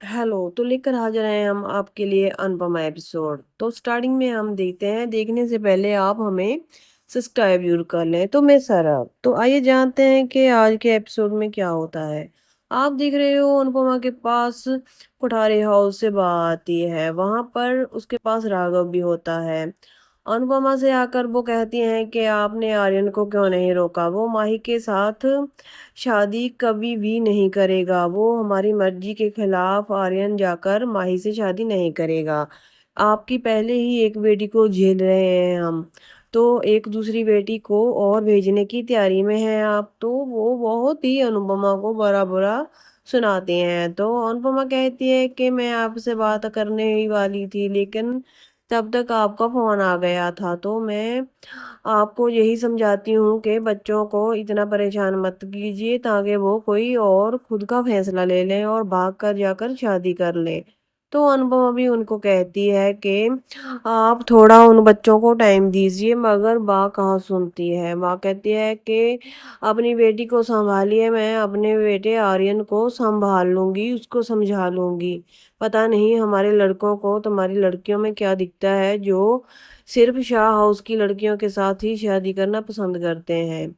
Hello, तो लेकर हाजिर हैं हम आपके लिए अनुपमा एपिसोड। तो स्टार्टिंग में हम देखते हैं, देखने से पहले आप हमें सब्सक्राइब जरूर कर लें। तो मैं सरब, तो आइए जानते हैं कि आज के एपिसोड में क्या होता है। आप देख रहे हो अनुपमा के पास कोठारी हाउस से बात आती है, वहां पर उसके पास राघव भी होता है। अनुपमा से आकर वो कहती हैं कि आपने आर्यन को क्यों नहीं रोका, वो माही के साथ शादी कभी भी नहीं करेगा, वो हमारी मर्जी के खिलाफ आर्यन जाकर माही से शादी नहीं करेगा। आपकी पहले ही एक बेटी को झेल रहे हैं हम, तो एक दूसरी बेटी को और भेजने की तैयारी में हैं आप। तो वो बहुत ही अनुपमा को बुरा बुरा सुनाते हैं। तो अनुपमा कहती है कि मैं आपसे बात करने ही वाली थी, लेकिन तब तक आपका फोन आ गया था। तो मैं आपको यही समझाती हूँ कि बच्चों को इतना परेशान मत कीजिए, ताकि वो कोई और खुद का फैसला ले लें और भाग कर जाकर शादी कर लें। तो अनुपमा भी उनको कहती है कि आप थोड़ा उन बच्चों को टाइम दीजिए, मगर माँ कहाँ सुनती है। माँ कहती है कि अपनी बेटी को संभालिए, मैं अपने बेटे आर्यन को संभाल लूंगी, उसको समझा लूंगी। पता नहीं हमारे लड़कों को तुम्हारी लड़कियों में क्या दिखता है, जो सिर्फ शाह हाउस की लड़कियों के साथ ही शादी करना पसंद करते हैं।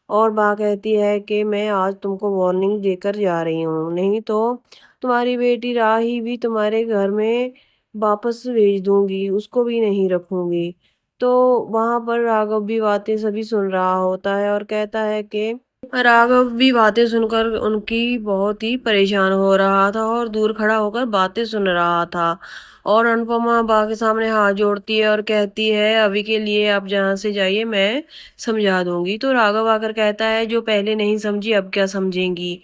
और माँ कहती है कि मैं आज तुमको वार्निंग देकर जा रही हूँ, नहीं तो तुम्हारी बेटी राही भी तुम्हारे घर में वापस भेज दूंगी, उसको भी नहीं रखूंगी। तो वहां पर राघव भी बातें सभी सुन रहा होता है और कहता है कि राघव भी बातें सुनकर उनकी बहुत ही परेशान हो रहा था और दूर खड़ा होकर बातें सुन रहा था। और अनुपमा बा के सामने हाथ जोड़ती है और कहती है अभी के लिए आप जहाँ से जाइए, मैं समझा दूंगी। तो राघव आकर कहता है जो पहले नहीं समझी अब क्या समझेंगी।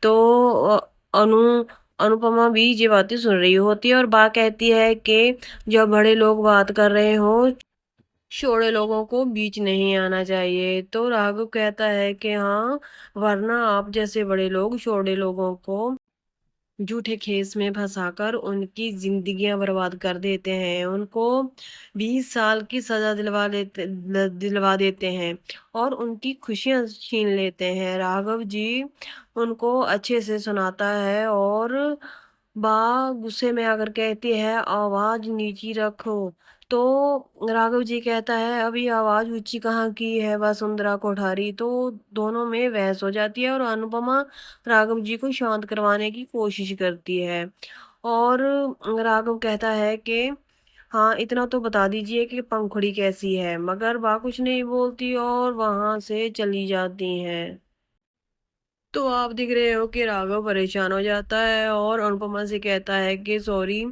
तो अनु अनुपमा भी ये बातें सुन रही होती है और बा कहती है कि जब बड़े लोग बात कर रहे हो, छोटे लोगों को बीच नहीं आना चाहिए। तो राघव कहता है कि हाँ, वरना आप जैसे बड़े लोग छोटे लोगों को झूठे खेस में फंसाकर उनकी जिंदगियां बर्बाद कर देते हैं, उनको 20 साल की सजा दिलवा देते हैं और उनकी खुशियां छीन लेते हैं। राघव जी उनको अच्छे से सुनाता है और बा गुस्से में आकर कहती है आवाज नीची रखो। तो राघव जी कहता है अभी आवाज ऊंची कहाँ की है वसुंधरा कोठारी। तो दोनों में बहस हो जाती है और अनुपमा राघव जी को शांत करवाने की कोशिश करती है। और राघव कहता है कि हाँ, इतना तो बता दीजिए कि पंखुड़ी कैसी है, मगर बा कुछ नहीं बोलती और वहां से चली जाती हैं। तो आप दिख रहे हो कि राघव परेशान हो जाता है और अनुपमा से कहता है कि सॉरी,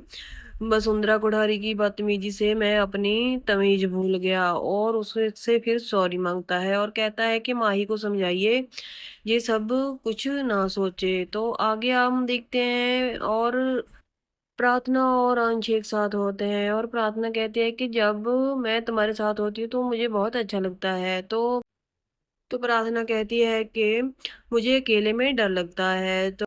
वसुंधरा कोठारी की बदतमीजी से मैं अपनी तमीज भूल गया। और उससे से फिर सॉरी मांगता है और कहता है कि माही को समझाइए ये सब कुछ ना सोचे। तो आगे हम देखते हैं और प्रार्थना और अंश एक साथ होते हैं और प्रार्थना कहती है कि जब मैं तुम्हारे साथ होती हूँ तो मुझे बहुत अच्छा लगता है। तो प्रार्थना कहती है कि मुझे अकेले में डर लगता है। तो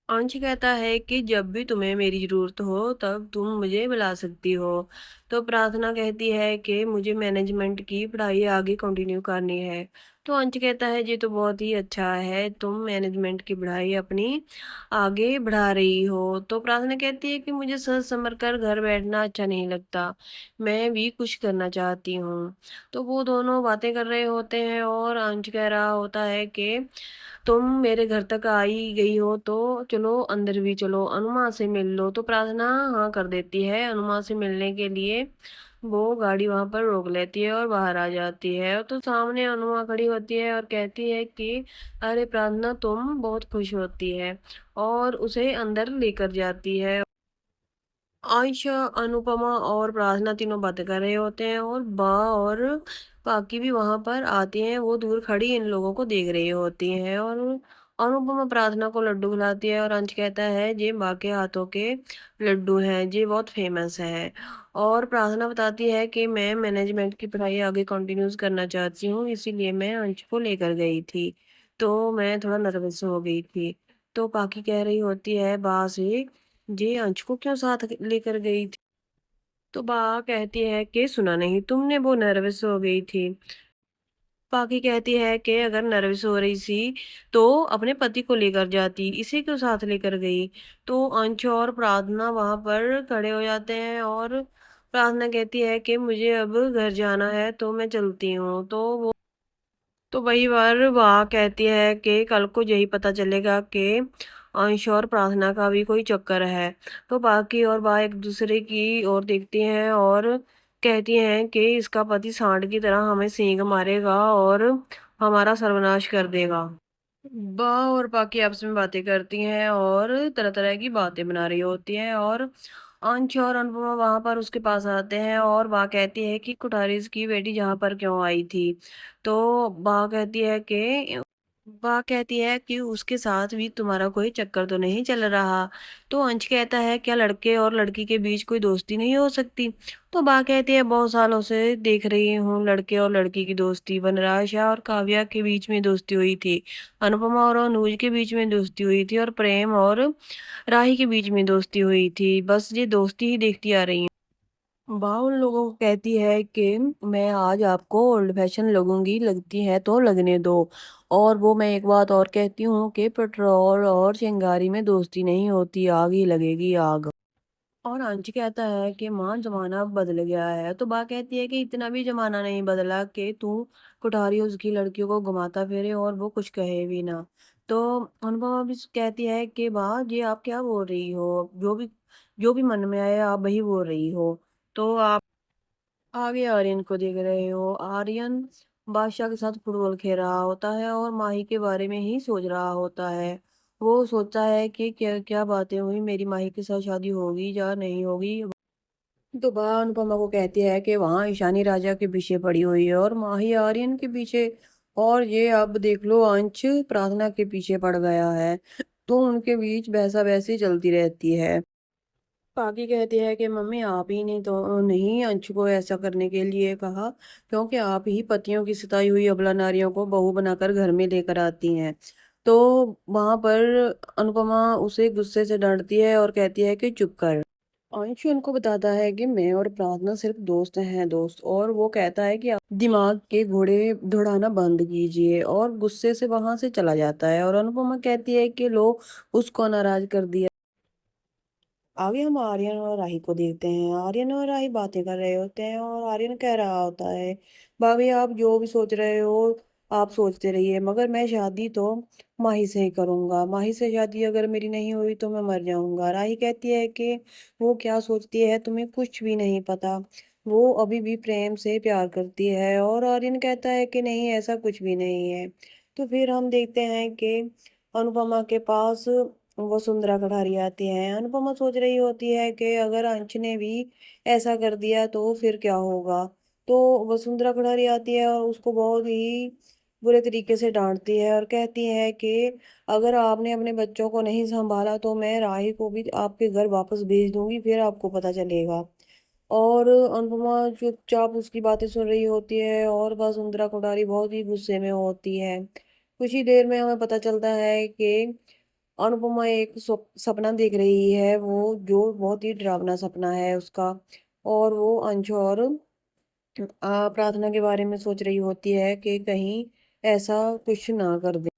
अंश कहता है कि जब भी तुम्हें मेरी जरूरत हो तब तुम मुझे बुला सकती हो। तो प्रार्थना कहती है कि मुझे मैनेजमेंट की पढ़ाई आगे कंटिन्यू करनी है। तो अंश कहता है ये तो बहुत ही अच्छा है, तुम मैनेजमेंट की पढ़ाई अपनी आगे बढ़ा रही हो। तो प्रार्थना कहती है कि मुझे सोच समझ कर घर बैठना अच्छा नहीं लगता, मैं भी कुछ करना चाहती हूँ। तो वो दोनों बातें कर रहे होते हैं और अंश कह रहा होता है कि तुम मेरे घर तक आई गई हो तो चलो अंदर भी चलो, अनुमा से मिल लो। तो प्रार्थना हाँ कर देती है अनुमा से मिलने के लिए। वो गाड़ी वहां पर रोक लेती है और बाहर आ जाती है। तो सामने अनुमा खड़ी होती है और कहती है कि अरे प्रार्थना, तुम बहुत खुश होती है, और उसे अंदर लेकर जाती है। आयशा, अनुपमा और प्रार्थना तीनों बातें कर रहे होते हैं और बा और बाकी भी वहां पर आती हैं। वो दूर खड़ी इन लोगों को देख रही होती हैं और अनुपमा प्रार्थना को लड्डू खिलाती है और अंश कहता है ये माँ के हाथों के लड्डू हैं, ये बहुत फेमस है। और प्रार्थना बताती है कि मैं मैनेजमेंट की पढ़ाई आगे कंटिन्यूज करना चाहती हूँ, इसीलिए मैं अंश को लेकर गई थी। तो मैं थोड़ा नर्वस हो गई थी। तो बाकी कह रही होती है बा से जी अंश को क्यों साथ लेकर गई थी। तो बा कहती है कि सुना नहीं तुमने, वो नर्वस हो गई थी। बाकी कहती है कि अगर नर्वस हो रही थी तो अपने पति को लेकर जाती, इसे क्यों साथ लेकर गई। तो अंश और प्रार्थना वहां पर खड़े हो जाते हैं और प्रार्थना कहती है कि मुझे अब घर जाना है तो मैं चलती हूँ। तो वही बार वह कहती है कि कल को यही पता चलेगा कि अंश और प्रार्थना का भी कोई चक्कर है। तो बाकी और वह एक दूसरे की ओर देखती हैं और कहती हैं कि इसका पति सांड की तरह हमें सींग मारेगा और हमारा सर्वनाश कर देगा। बा और बाकी आपस में बातें करती हैं और तरह-तरह की बातें बना रही होती हैं और अंश और अनुपमा वहाँ पर उसके पास आते हैं और बा कहती है कि कुठारिस की बेटी यहाँ पर क्यों आई थी? तो बा कहती है कि उसके साथ भी तुम्हारा कोई चक्कर तो नहीं चल रहा। तो अंश कहता है क्या लड़के और लड़की के बीच कोई दोस्ती नहीं हो सकती? तो बा कहती है बहुत सालों से देख रही हूँ लड़के और लड़की की दोस्ती, वनराज और काव्या के बीच में दोस्ती हुई थी, अनुपमा और अनुज के बीच में दोस्ती हुई थी और प्रेम और राही के बीच में दोस्ती हुई थी। बस ये दोस्ती ही देखती आ रही हूँ। बा उन लोगों को कहती है कि मैं आज आपको ओल्ड फैशन लगूंगी, लगती है तो लगने दो। और वो मैं एक बात और कहती हूँ कि पेट्रोल और चिंगारी में दोस्ती नहीं होती, आग ही लगेगी आग। और अंश कहता है कि माँ जमाना बदल गया है। तो बा कहती है कि इतना भी जमाना नहीं बदला कि तू कुठारी उसकी लड़कियों को घुमाता फिरे और वो कुछ कहे भी ना। तो अनुपमा भी कहती है कि बा ये आप क्या बोल रही हो, जो भी मन में आए आप वही बोल रही हो। तो आप आगे आर्यन को देख रहे हो, आर्यन बादशाह के साथ फुटबॉल खेल रहा होता है और माही के बारे में ही सोच रहा होता है। वो सोचता है कि क्या क्या बातें हुई, मेरी माही के साथ शादी होगी या नहीं होगी। तो बा अनुपमा को कहती है कि वहाँ ईशानी राजा के पीछे पड़ी हुई है और माही आर्यन के पीछे। और ये अब देख लो अंश प्रार्थना के पीछे पड़ गया है। तो उनके बीच बहसा बहसी चलती रहती है। बाकी कहती है कि मम्मी आप ही नहीं तो नहीं अंश को ऐसा करने के लिए कहा, क्योंकि आप ही पतियों की सताई हुई अबला नारियों को बहू बनाकर घर में लेकर आती हैं। तो वहां पर अनुपमा उसे गुस्से से डांटती है और कहती है कि चुप कर। अंशु उनको बताता है कि मैं और प्रार्थना सिर्फ दोस्त हैं, दोस्त। और वो कहता है कि आप दिमाग के घोड़े दौड़ाना बंद कीजिए और गुस्से से वहां से चला जाता है। और अनुपमा कहती है कि लो उसको नाराज कर दिया। आगे हम आर्यन और राही को देखते हैं। आर्यन और राही बातें कर रहे होते हैं और आर्यन कह रहा होता है भाभी आप जो भी सोच रहे हो आप सोचते रहिए, मगर मैं शादी तो माही से ही करूंगा। माही से शादी अगर मेरी नहीं हुई तो मैं मर जाऊंगा। राही कहती है कि वो क्या सोचती है तुम्हें कुछ भी नहीं पता, वो अभी भी प्रेम से प्यार करती है। और आर्यन कहता है कि नहीं ऐसा कुछ भी नहीं है। तो फिर हम देखते हैं कि अनुपमा के पास वो सुंदरा कटारी आती है। अनुपमा सोच रही होती है कि अगर अंश ने भी ऐसा कर दिया तो फिर क्या होगा। तो वसुंधरा कटारी आती है और उसको बहुत ही बुरे तरीके से डांटती है और कहती है कि अगर आपने अपने बच्चों को नहीं संभाला तो मैं राही को भी आपके घर वापस भेज दूंगी, फिर आपको पता चलेगा। और अनुपमा चुपचाप उसकी बातें सुन रही होती है और वसुंधरा कोठारी बहुत ही गुस्से में होती है। कुछ ही देर में हमें पता चलता है कि अनुपमा एक सपना देख रही है, वो जो बहुत ही डरावना सपना है उसका। और वो अंश और प्रार्थना के बारे में सोच रही होती है कि कहीं ऐसा कुछ ना कर दे।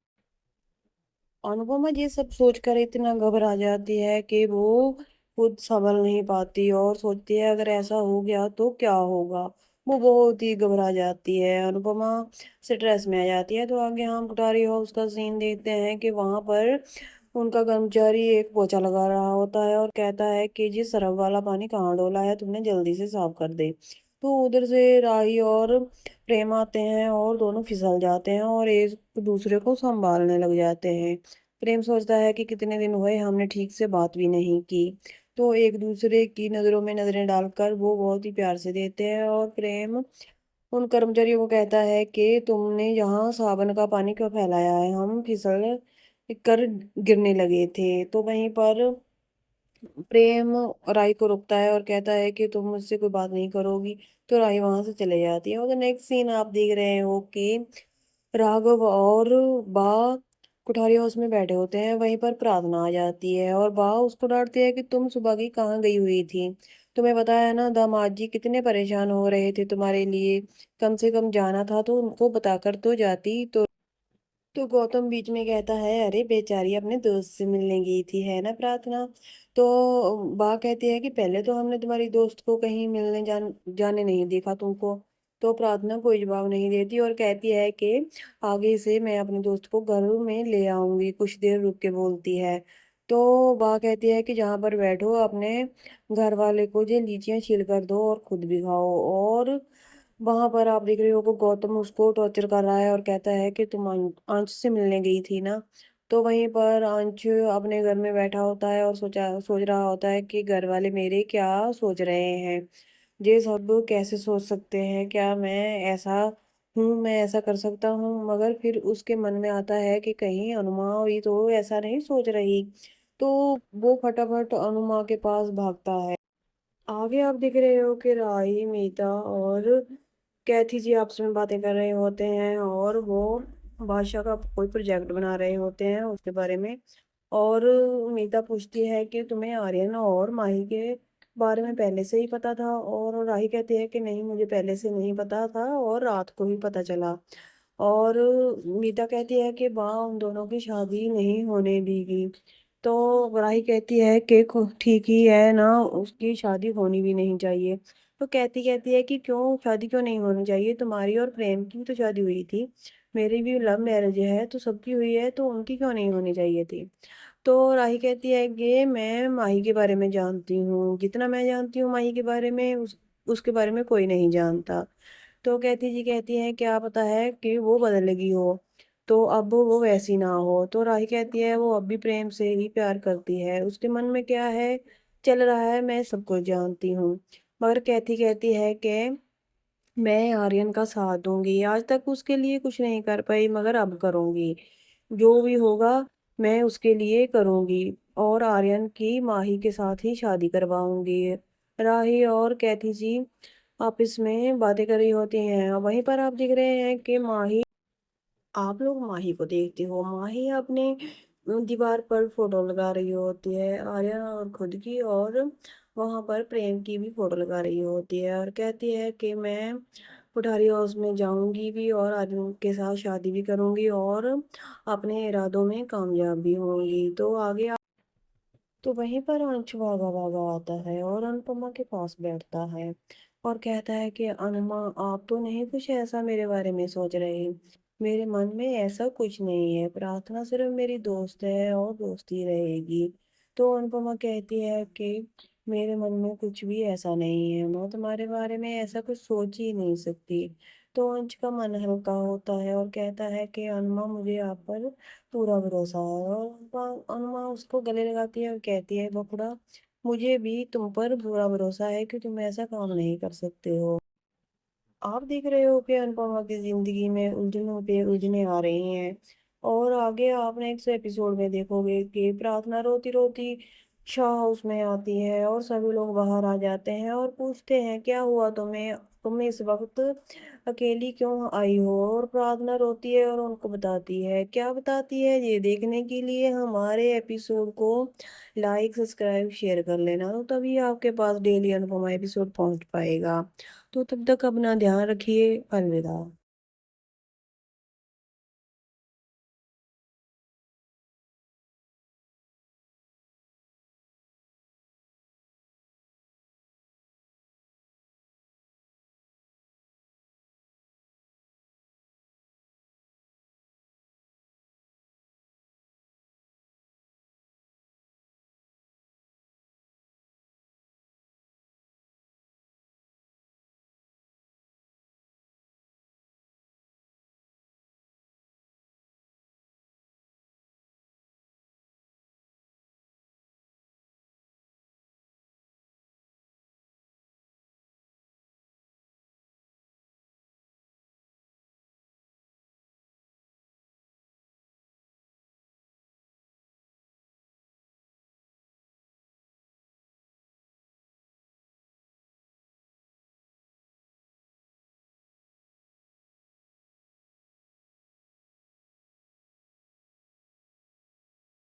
अनुपमा ये सब सोचकर इतना घबरा जाती है कि वो खुद संभल नहीं पाती और सोचती है अगर ऐसा हो गया तो क्या होगा। वो बहुत ही घबरा जाती है, अनुपमा स्ट्रेस में आ जाती है। तो आगे हम कुटारी हाउस का सीन देखते हैं कि वहां पर उनका कर्मचारी एक पोछा लगा रहा होता है और कहता है कि जी सरफ वाला पानी कहाँ डोला है, तुमने जल्दी से साफ कर दे। तो उधर से राही और प्रेम आते हैं और दोनों फिसल जाते हैं और एक दूसरे को संभालने लग जाते हैं। प्रेम सोचता है कि कितने दिन हुए हमने ठीक से बात भी नहीं की। तो एक दूसरे की नजरों में नजरें डालकर वो बहुत ही प्यार से देते हैं। और प्रेम उन कर्मचारियों को कहता है कि तुमने यहाँ साबुन का पानी क्यों फैलाया है, हम फिसल कर गिरने लगे थे। तो वहीं पर प्रेम राही को रोकता है और कहता है कि तुम मुझसे कोई बात नहीं करोगी। तो राही वहां से चले जाती है। और नेक्स्ट सीन आप देख रहे हो कि राघव और बा कुठारी हाउस में बैठे होते हैं। वहीं पर प्रार्थना आ जाती है और बा उसको डांटती है कि तुम सुबह की कहाँ गई हुई थी। तुम्हें पता है ना, दामाद जी कितने परेशान हो रहे थे तुम्हारे लिए। कम से कम जाना था तो उनको बताकर तो जाती। तो गौतम बीच में कहता है, अरे बेचारी अपने दोस्त से मिलने गई थी, है ना प्रार्थना। तो बा कहती है कि पहले तो हमने तुम्हारी दोस्त को कहीं मिलने जाने नहीं देखा तुमको। तो प्रार्थना कोई जवाब नहीं देती और कहती है कि आगे से मैं अपने दोस्त को घर में ले आऊंगी, कुछ देर रुक के बोलती है। तो बा कहती है कि जहाँ पर बैठो अपने घर वाले को जो लीचियां छील कर दो और खुद भी खाओ। और वहां पर आप देख रहे हो कि गौतम उसको टॉर्चर कर रहा है और कहता है कि तुम अंश से मिलने गई थी ना। तो वहीं पर अंश अपने घर में बैठा होता है और सोच रहा होता है कि घर वाले मेरे क्या सोच रहे हैं। ये सब कैसे सोच सकते हैं, क्या मैं ऐसा हूँ, मैं ऐसा कर सकता हूँ। मगर फिर उसके मन में आता है कि कहीं अनुमा भी तो ऐसा नहीं सोच रही। तो वो फटाफट अनुमा के पास भागता है। आगे आप देख रहे हो कि राही, मीता और कैथी जी आपस में बातें कर रहे होते हैं और वो भाषा का कोई प्रोजेक्ट बना रहे होते हैं उसके बारे में। और मीता पूछती है कि तुम्हें आर्यन और माही के बारे में पहले से ही पता था। और राही कहती है कि नहीं, मुझे पहले से नहीं पता था और रात को ही पता चला। और मीता कहती है कि वाह, उन दोनों की शादी नहीं होने देगी। तो राही कहती है कि ठीक ही है ना, उसकी शादी होनी भी नहीं चाहिए। तो कहती कहती है कि क्यों शादी क्यों नहीं होनी चाहिए, तुम्हारी और प्रेम की भी तो शादी हुई थी। मेरी भी लव मैरिज है तो सबकी हुई है, तो उनकी क्यों नहीं होनी चाहिए थी। तो राही कहती है कि मैं माही के बारे में जानती हूँ, जितना मैं जानती हूँ माही के बारे में उसके बारे में कोई नहीं जानता। तो कहती जी कहती है क्या पता है कि वो बदलेगी हो, तो अब वो वैसी ना हो। तो राही कहती है वो अब भी प्रेम से ही प्यार करती है, उसके मन में क्या है चल रहा है मैं सब कुछ जानती हूँ। मगर कहती कहती है कि मैं आर्यन का साथ दूंगी, आज तक उसके लिए कुछ नहीं कर पाई मगर अब करूंगी। जो भी होगा मैं उसके लिए करूंगी और आर्यन की माही के साथ ही शादी करवाऊंगी। राही और कैथी जी आपस में बातें कर रही होती हैं। वहीं पर आप देख रहे हैं कि माही, आप लोग माही को देखते हो, माही अपने दीवार पर फोटो लगा रही होती है आर्यन और खुद की। और वहां पर प्रेम की भी फोटो लगा रही होती है और कहती है कि मैं पुठारी हाउस में जाऊंगी भी और आर्यन के साथ शादी भी करूंगी और अपने इरादों में कामयाब भी होंगी। तो आगे तो वहीं पर अंश भागा भागा आता है और अनुपमा के पास बैठता है और कहता है कि अनुमा, आप तो नहीं कुछ ऐसा मेरे बारे में सोच रहे। मेरे मन में ऐसा कुछ नहीं है, प्रार्थना सिर्फ मेरी दोस्त है और दोस्ती रहेगी। तो अनुपमा कहती है कि मेरे मन में कुछ भी ऐसा नहीं है, मैं तुम्हारे बारे में ऐसा कुछ सोच ही नहीं सकती। तो अंश का मन हल्का होता है और कहता है कि अनुमा, मुझे आप पर पूरा भरोसा है। और अनुमा उसको गले लगाती है और कहती है, बकुड़ा, मुझे भी तुम पर पूरा भरोसा है कि तुम ऐसा काम नहीं कर सकते हो। आप देख रहे हो कि अनुपमा की जिंदगी में उलझनों पे उलझने आ रही हैं। और आगे आप नेक्स्ट एपिसोड में देखोगे कि प्रार्थना रोती रोती शाह हाउस में आती है और सभी लोग बाहर आ जाते हैं और पूछते हैं क्या हुआ तुम्हें, तुम इस वक्त अकेली क्यों आई हो। और प्रार्थना रोती है और उनको बताती है, क्या बताती है ये देखने के लिए हमारे एपिसोड को लाइक सब्सक्राइब शेयर कर लेना, तो तभी आपके पास डेली अनुपमा एपिसोड पहुंच पाएगा। तो तब तक अपना ध्यान रखिए, अलविदा।